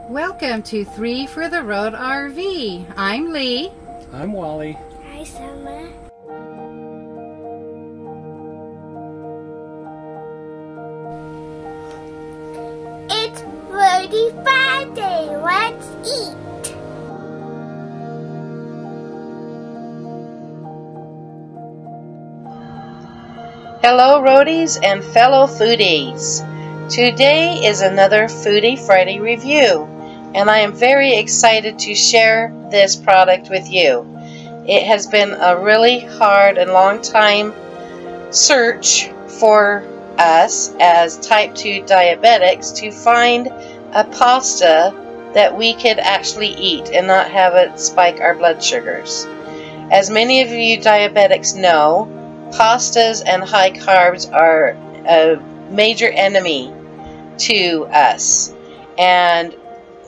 Welcome to 3 for the Road RV. I'm Lee. I'm Wally. Hi, Summer. It's Foodie Friday. Let's eat. Hello roadies and fellow foodies. Today is another Foodie Friday review, and I am very excited to share this product with you. It has been a really hard and long time search for us as type 2 diabetics to find a pasta that we could actually eat and not have it spike our blood sugars. As many of you diabetics know, pastas and high carbs are a major enemy to us, and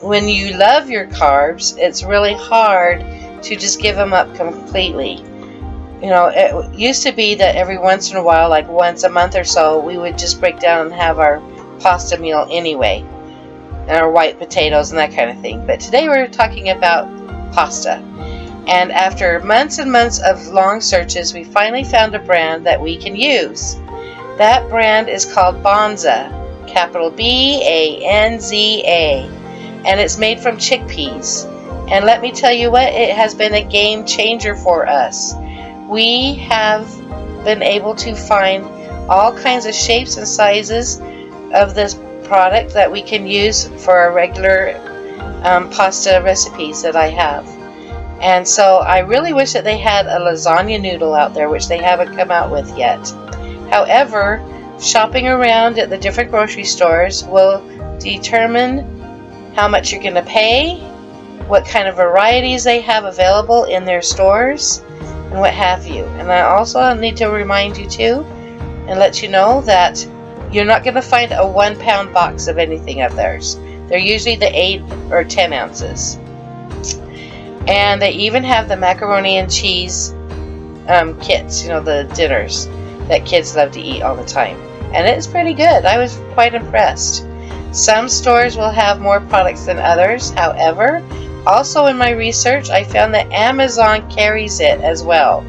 when you love your carbs, it's really hard to just give them up completely. You know, it used to be that every once in a while, like once a month or so, we would just break down and have our pasta meal anyway, and our white potatoes and that kind of thing. But today we're talking about pasta. And after months and months of long searches, we finally found a brand that we can use. That brand is called Banza, capital B-A-N-Z-A, and it's made from chickpeas. And let me tell you what, it has been a game changer for us. We have been able to find all kinds of shapes and sizes of this product that we can use for our regular pasta recipes that I have. And so I really wish that they had a lasagna noodle out there, which they haven't come out with yet. However, shopping around at the different grocery stores will determine how much you're going to pay, what kind of varieties they have available in their stores, and what have you. And I also need to remind you too, and let you know that you're not going to find a 1 pound box of anything of theirs. They're usually the 8 or 10 ounces. And they even have the macaroni and cheese kits, you know, the dinners that kids love to eat all the time. And it's pretty good. I was quite impressed. Some stores will have more products than others. However, also in my research, I found that Amazon carries it as well.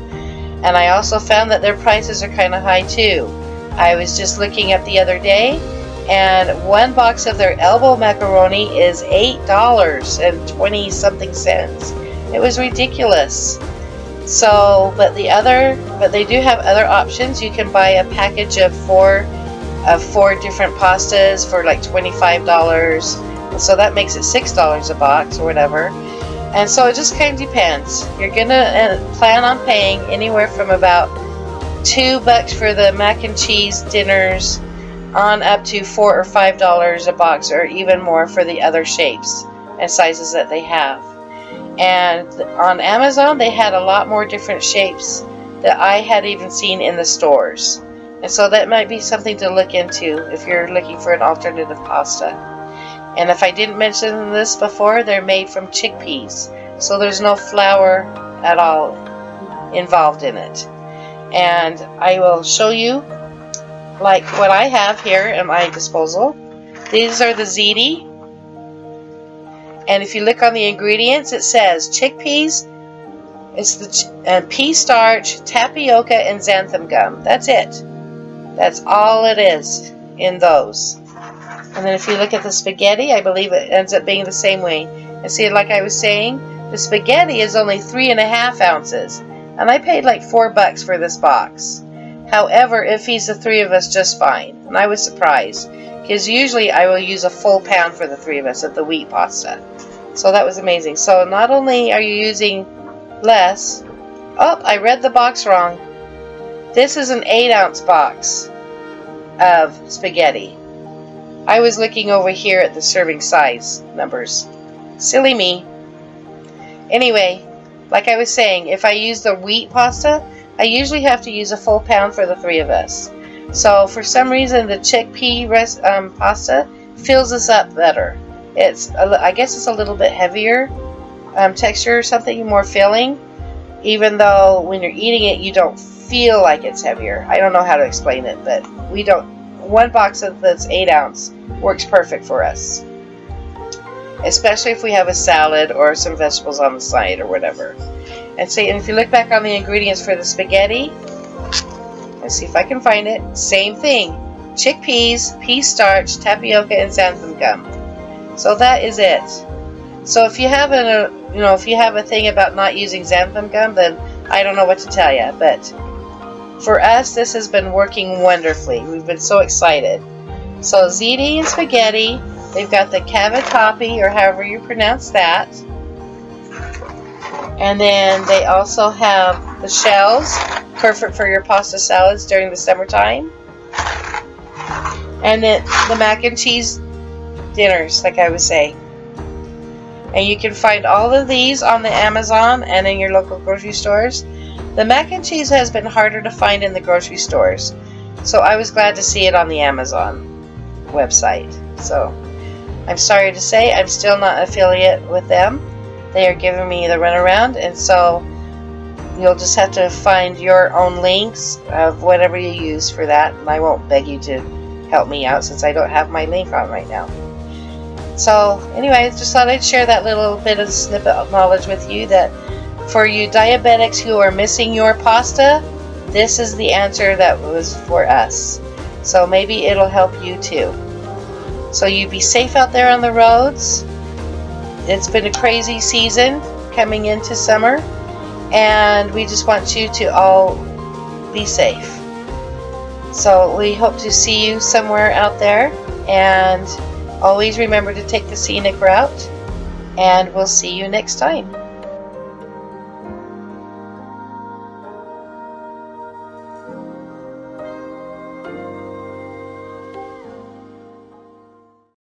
And I also found that their prices are kind of high too. I was just looking up the other day, and one box of their elbow macaroni is $8.20 something cents. It was ridiculous. So, but they do have other options. You can buy a package of four different pastas for like $25. So that makes it $6 a box or whatever. And so it just kind of depends. You're gonna plan on paying anywhere from about $2 for the mac and cheese dinners on up to $4 or $5 a box, or even more for the other shapes and sizes that they have. And on Amazon, they had a lot more different shapes that I had even seen in the stores. And so that might be something to look into if you're looking for an alternative pasta. And if I didn't mention this before, they're made from chickpeas. So there's no flour at all involved in it. And I will show you like what I have here at my disposal. These are the ziti. And if you look on the ingredients, it says chickpeas, it's the pea starch, tapioca, and xanthan gum. That's it. That's all it is in those. And then if you look at the spaghetti, I believe it ends up being the same way. And see, like I was saying, the spaghetti is only 3.5 ounces. And I paid like $4 for this box. However, it feeds the 3 of us just fine. And I was surprised, because usually I will use a full pound for the 3 of us of the wheat pasta. So that was amazing. So not only are you using less... Oh, I read the box wrong. This is an 8-ounce box of spaghetti. I was looking over here at the serving size numbers. Silly me. Anyway, like I was saying, if I use the wheat pasta, I usually have to use a full pound for the 3 of us. So for some reason, the chickpea pasta fills us up better. I guess it's a little bit heavier texture or something, more filling, even though when you're eating it, you don't feel like it's heavier. I don't know how to explain it, but we don't. One box of that's 8 ounce works perfect for us. especially if we have a salad or some vegetables on the side or whatever. And so, and if you look back on the ingredients for the spaghetti, let's see if I can find it. Same thing: chickpeas, pea starch, tapioca, and xanthan gum. So that is it. So if you have if you have a thing about not using xanthan gum, then I don't know what to tell you. But for us, this has been working wonderfully. We've been so excited. So ziti and spaghetti. They've got the cavatappi, or however you pronounce that. And then they also have the shells, perfect for your pasta salads during the summertime. And then the mac and cheese dinners, like I was saying. And you can find all of these on the Amazon and in your local grocery stores. The mac and cheese has been harder to find in the grocery stores, so I was glad to see it on the Amazon website. So I'm sorry to say I'm still not affiliate with them. They are giving me the runaround, and so you'll just have to find your own links of whatever you use for that, and I won't beg you to help me out since I don't have my link on right now. So anyway, just thought I'd share that little bit of snippet of knowledge with you, that for you diabetics who are missing your pasta, this is the answer that was for us. So maybe it'll help you too. So you be safe out there on the roads. It's been a crazy season coming into summer, and we just want you to all be safe. So we hope to see you somewhere out there, and always remember to take the scenic route, and we'll see you next time.